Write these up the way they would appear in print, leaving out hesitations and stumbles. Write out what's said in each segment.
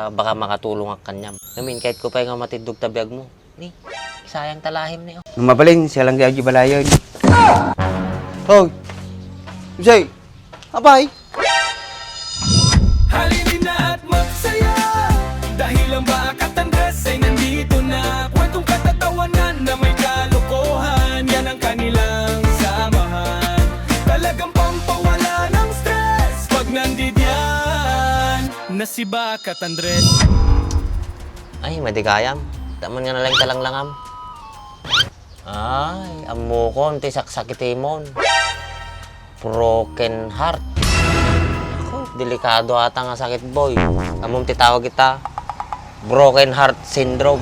ta baka makatulong ang kanyam. Namin kahit ko pa nga matindog tabiyag mo. Ni, sayang talahim ni. Nung mabaling, siya lang di balayon. Hoy! Say! Abay! Halinin na at magsaya dahil ang Bakat Andres ay nandito na. Kwentong katatawanan na may kalokohan, yan ang kanilang samahan. Talagang pampawala ng stress pag nandidyan na si Bakat Andres. Ay, madigayam. Taman nga na lang talanglangam. Ay, amo ko, ti saksakitimon. Broken heart. Ako, delikado ata nga sakit, boy. Among titawag kita, broken heart syndrome.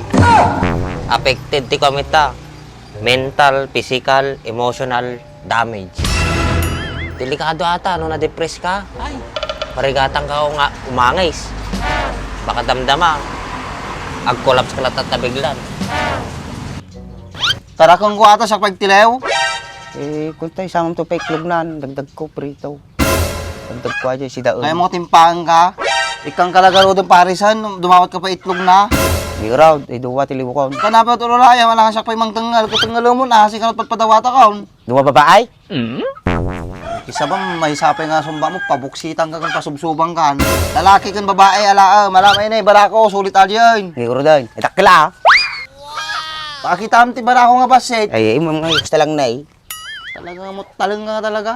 Affected ti kamita. Mental, physical, emotional damage. Delikado ata, no na-depress ka. Ay, parigatang ka o nga umangis. Baka damdama. Ag-collapse ka lahat at biglan. Tara kang kuwata sa pagtilew. Kung tayo samang to paiklugnan, dagdag ko prito. Dagdag ko aja si daon. Kaya mo timpang ka, ikang kalagaro ng parisan, dumawat ka pa itlog na. Di raw, duwa tiliw ko. Kanapa ito lulaya, wala ka siya pa yung mangtangal. Kung tangal mo na, kasi kanot padpadawata ka. Duwa babaay? Isa ba may sapay nga sumba mo, pabuksitan ka kung pasubsubang ka. Lalaki kang babae, ala, malamay na barako, sulit alyan. Di ko rin. Itakla. Pakita mo ti barako nga baset. Ay, mga gusto lang na eh. Talaga mo, talang nga talaga.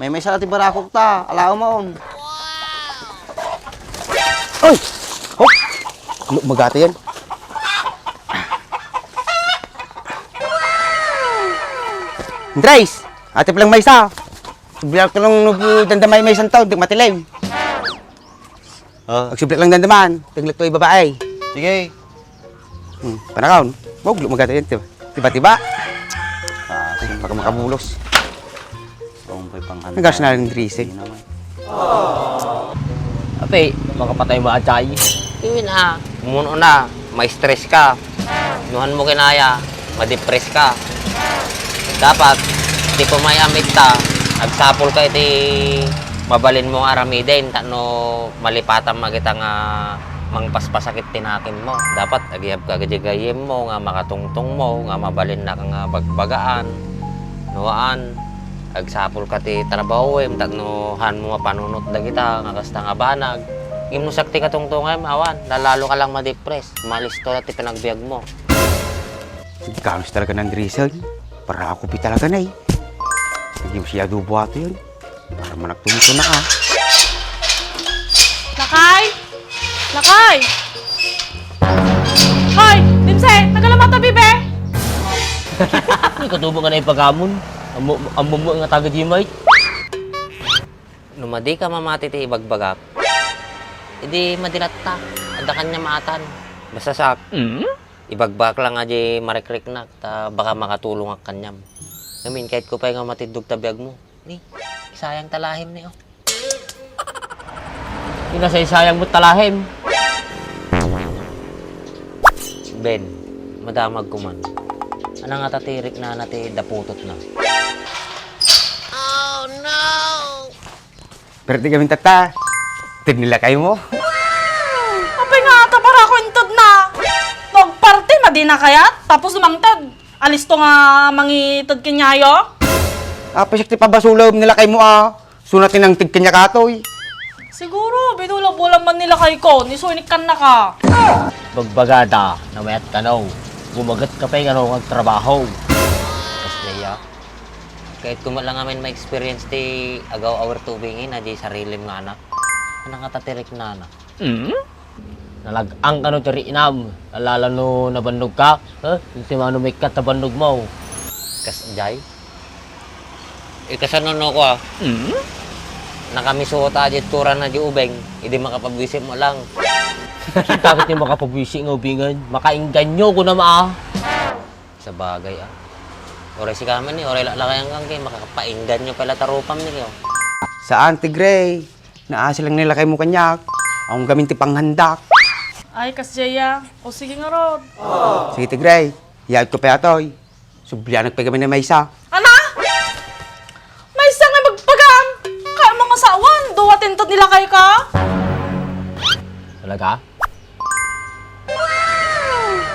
May sala ti barakok ta, ala mo. Oy! Oh! Magata yan. Andres! Ate palang may isa. Subyak ko lang dandamay may isang taon, di matilim. Agsubyak lang dandaman, tiglag to yung babae. Sige. Panakaon, wag magata yan, tiba-tiba. Baka makabulos. Nagas na rin Andres eh. Ape, makapatay mo atay. Iwin ha, umuno na, may stress ka. Nuhan mo kinaya, ma-depress ka. Dapat, di po may amit ta, agsapol ka iti mabalin mo nga aramidin, no malipatan magita nga mangpaspasakit tinakin mo. Dapat, agihab ka gajigayim mo, nga makatungtong mo, nga mabalin na ka nga bagbagaan. Nuhaan, agsapol ka ti trabaho no han mo mapanunot da kita, nga kasta nga banag. Im sakti ka tungtungay, awan, lalalo ka lang ma-depress. Malisto na ti pinagbiag mo. Kanos talaga ng Andres yun. Para ako pi talaga na eh. Hindi mo siya dubuhato yun. Para managtumito na ka. Lakay! Lakay! Hoy! Dimse! Nagalamata, bibe! Hindi ka tubo nga na ipagamon. Ang mumu nga taga Jimay. Numadi ka mamati ti ibagbagak. Hindi madilat ta. Ada kanya maatan. Basta sa ibagbak lang nga di marikrik na. Ta baka makatulong ang kanyam. Namin kahit ko pa nga matindog tabiyag mo. Ni, sayang talahim ni oh. Sayang mo talahim. Ben, madamag ko man. Ano nga tatirik na nati daputot na. Pero di kami tata. Tid nila kayo mo. Apay nga ata para ako intod na. Pagparte, madina kayat. Tapos lumangtad. Alis to nga mangitod kinyayo. Pasyak ti pabasulaw nila kayo mo Sunatin ng tig kanya katoy. Siguro, binulabulang man nila kay ko. Nisunik kan na ka. Bagbagada, na mayat tanaw. Gumagat ka pa yung trabaho. Tapos niya, kahit kumalang amin ma-experience ti agaw our tubingin na di sarilim nga anak. Ano nga tatirik na anak? Nalagang ka no tiri inam. Alala no nabandog ka. Hindi mano may katabandog mo. Kasjay? Ikasano ko Nakamisuot aja tura na di ubeng. Hindi makapabwisit mo lang. Bakit niyo makapabwisi ng ubingan? Makainganyo ko na Sa bagay Oray si kaman ni, oray lakayang kang kay makakapainggan nyo pala tarupam niyo. Saan ti Gray? Naasi lang nila kayo mo kanyak. Akong gamin ti panghandak. Ay, kasjaya. O sige nga, Rod. Sige ti Gray, hiyag ko pa atoy. Sublihan nagpay kami na may isa. Ana? May isang ay magpagam. Kaya mga sawan, duwatin to ni madilakay ka? Talaga?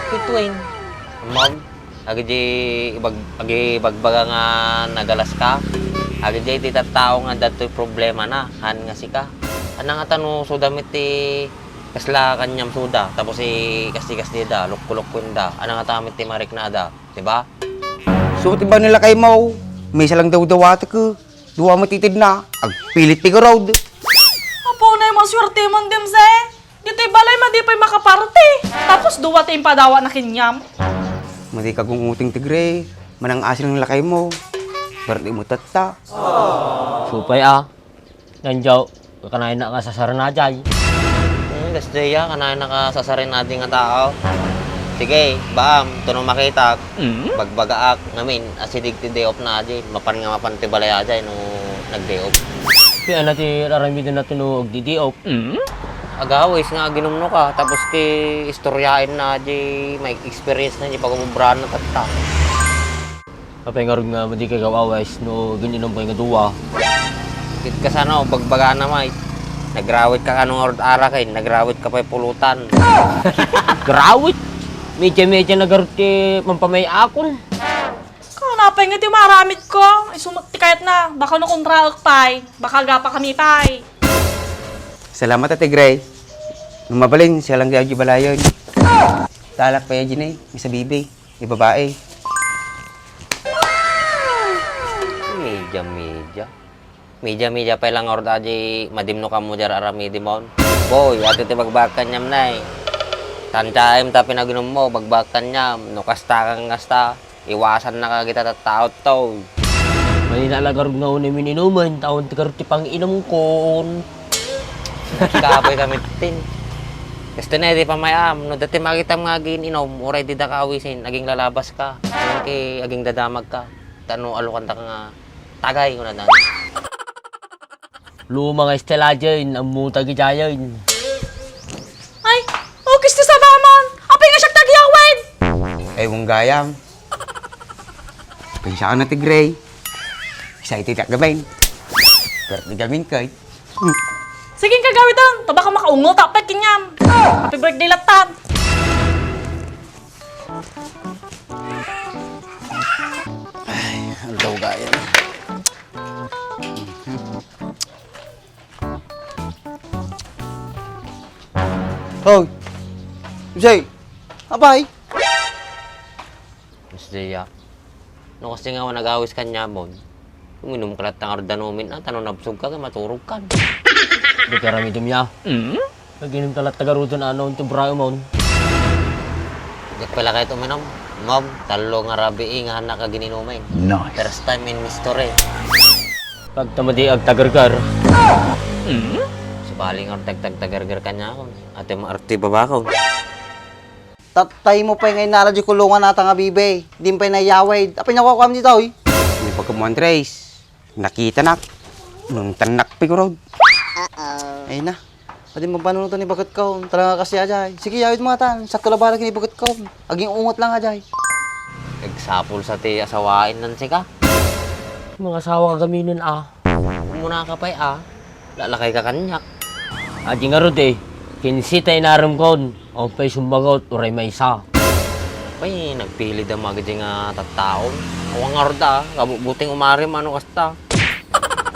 Kituin. Mom, agi bagbaga nga nagalas ka. Agi di tao nga dato'y problema na. Han nga si ka. Anang nga tanong sudamit kasla kanyam suda. Tapos kasi da, lukkulukun da. Anang nga tamit marik na da. Diba? So, tiba nila kay Mau. May isa lang daw dawata ko. Duwa matitid na. Agpilit ti ko road. Apo na yung maswerte man dim se. Dito'y balay madipay makaparte. Tapos duwa tayong padawa na kinyam. Madi ka gunguting tigre. Manang asin ng lakay mo. Berarti mo tata. Supay Nandiyaw, kakanain na ka sa saranajay. Gusto ya, kanayan nakasasarin natin nga tao. Sige, baam, tunong makita. Bagbagaak namin, asidig ti day off na aja. Mapan nga mapan ti balay aja no nag-day off. Kaya natin raramidin na tinuog di diop. Agawis nga ginumno ka, tapos ki istoryain na aja, may experience na niya pag-umubrahan na tata. Kapay nga rin nga madi kay kawawais no ganyan pa nga duwa. Kit ka sana, bagbaga na may. Nagrawit ka kanong ara kay, nagrawit ka pa'y pulutan. Grawit! Medya nagarot ti pampamay akon. Kanapay nga ti maramit ko. Ay sumati kayat na. Baka no kontraak pay. Baka gapa kami pay. Salamat ate Gray. Nung mabalin, siya lang di balayon. Talak pa yan eh. May sa bibi. May babae. Media pa lang orda aja madimno ka mo jar aramidi mon. Boy, ato ti bagbakan nyam nay. Tantaim ta pinaginom mo, bagbakan nyam. No kasta kang kasta. Iwasan na ka kita tataot to. May nalagarog nga unay mininuman, taon ti karot ti pang inom kon. Kapoy kami tin. Gusto na di pamayam. No dati makita mga inom, oray di da kawisin. Aging lalabas ka. Aging dadamag ka. Tano alukan ta ka nga. Tagay ko na dan. Luma nga estela dyan, ang mutagi dyan. Ay, ukis ti sabaman. Apay nga siya tagyawin. Ay, mong gayam. Pensya ka na ti Gray. Excited ka gabain. Pero di gamin kay. Sige kagawin doon. To baka makaungot apay kinyam. Happy birthday latan. Ano daw gaya? Hoy! Jay! Abay! Mas Jaya. No kasi nga nag-awis ka niya mon. Uminom ka lahat ng ardanumin at ano nabsog ka, maturog ka. Di ka ramidom niya. Naginom talat tagaruto na ano yung brayo mo. Gat pala kayo uminom. Mom, talo nga rabi nga na kagininumin. Nice. First time in history. Pag tamadi ag tagargar. Subaling or tag-tagargar ka niya ako. Ate maarte baba ko. Tatay mo pa ngayon nara di kulungan nata nga bibe. Di pa nayawid. Apay niya kukwam dito oy. May pagkamuan Trace. Nakita nak. Nung tanak pi ko road. Ay na. Pwede mo panunutan ni Bagat Kaon. Talaga kasi ajay. Sige, yawid mga tan. Sakto labaran ni Bagat Kaon. Aging ungot lang ajay. Nagsapol sa ti asawain nan sika. Mga asawa ka gaminin Muna ka pa'y lalakay ka kanyak. Adi nga rod kinsita inaram kon. O pa'y sumbagot, uray may isa. Pa'y nagpili da mga gadi nga tattaon. Awang nga roda, kabuting umarim ano kasta.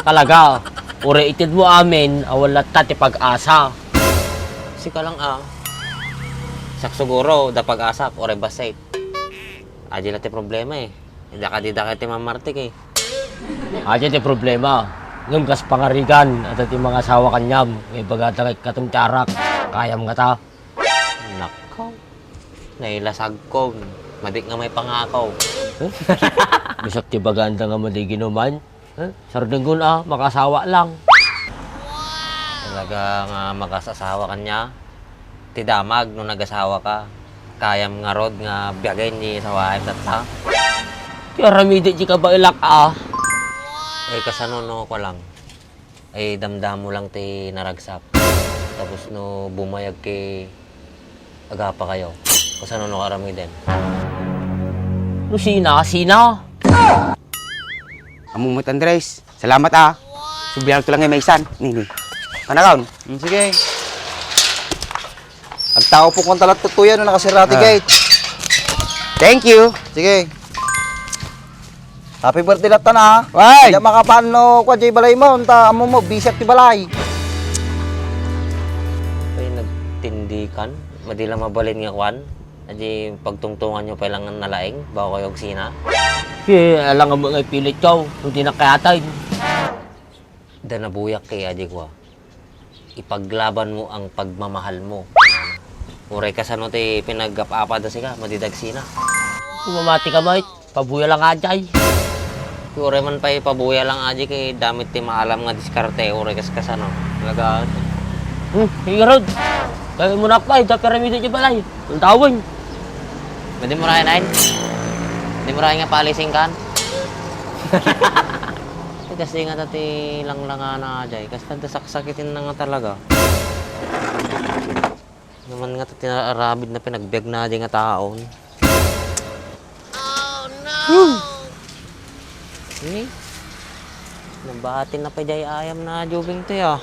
Talaga, uray itid mo amin, awalat tati pag-asa. Sika lang Saksuguro, da pag-asak, oray basait. Adi lati problema Hindi ka ti mamartik Adi ti problema. Ngam kas pangarigan at ati mga asawa kanyam. May bagata kay katong tiarak. Kayam nga ta. Nakaw. Nailasag ko. Madik nga may pangakaw. Bisag ti baganda nga maliginuman. Sardenggon makasawa lang. Talaga nga makasasawa kanya. Ti damag nung nag-asawa ka. Kayam nga rod nga biyagay ni sawaim tata. Kaya ramidi di ka ba ilak Kasano ko lang. Damdam mo lang ti naragsak. Tapos no bumayag kay agapa kayo. Kasano no karami din. No sina. Amumot Andres. Salamat Subihan ko lang may isan. Nini. Kanakaon. Sige. Agtao po kong talat tutuyan no nakasirati gate. Thank you. Sige. Happy birthday lahat na ha. Why? Kaya makapano kwa jay balay mo. Unta amo mo bisyak ti balay. Ay, nagtindikan. Madi lang mabalin nga kwan. Adi pagtungtungan nyo pa lang nalaing bago kayo sina. Kaya alam nga mga pilit ko, hindi na kayatay. Da nabuyak kay adi ko. Ipaglaban mo ang pagmamahal mo. Uray ka sa no te pinag-apapa da sika, madidagsina. Mamati ka ba, pabuya lang ajay. Uray man pa ipabuya lang aji kay damit ti maalam nga diskarte. Uray kas ano. Talaga. Hirod. Kaya mo na pa, ito karamito niya balay. Ang tawin. Madi mo rahin ayin? Madi mo rahin nga palising kan? Kasi nga dati lang na ajay. Kasi tanda saksakitin na nga talaga. Naman nga dati narabid na pinagbiag na ajay nga taon. Oh no! Eh? Nabatin na pa jay ayam na jubing to ya.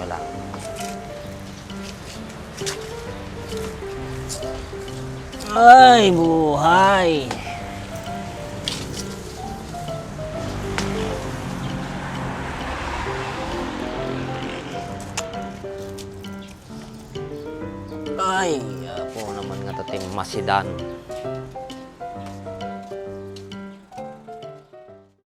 Wala. Ay, buhay. Ay, ako naman nga tatim masidan.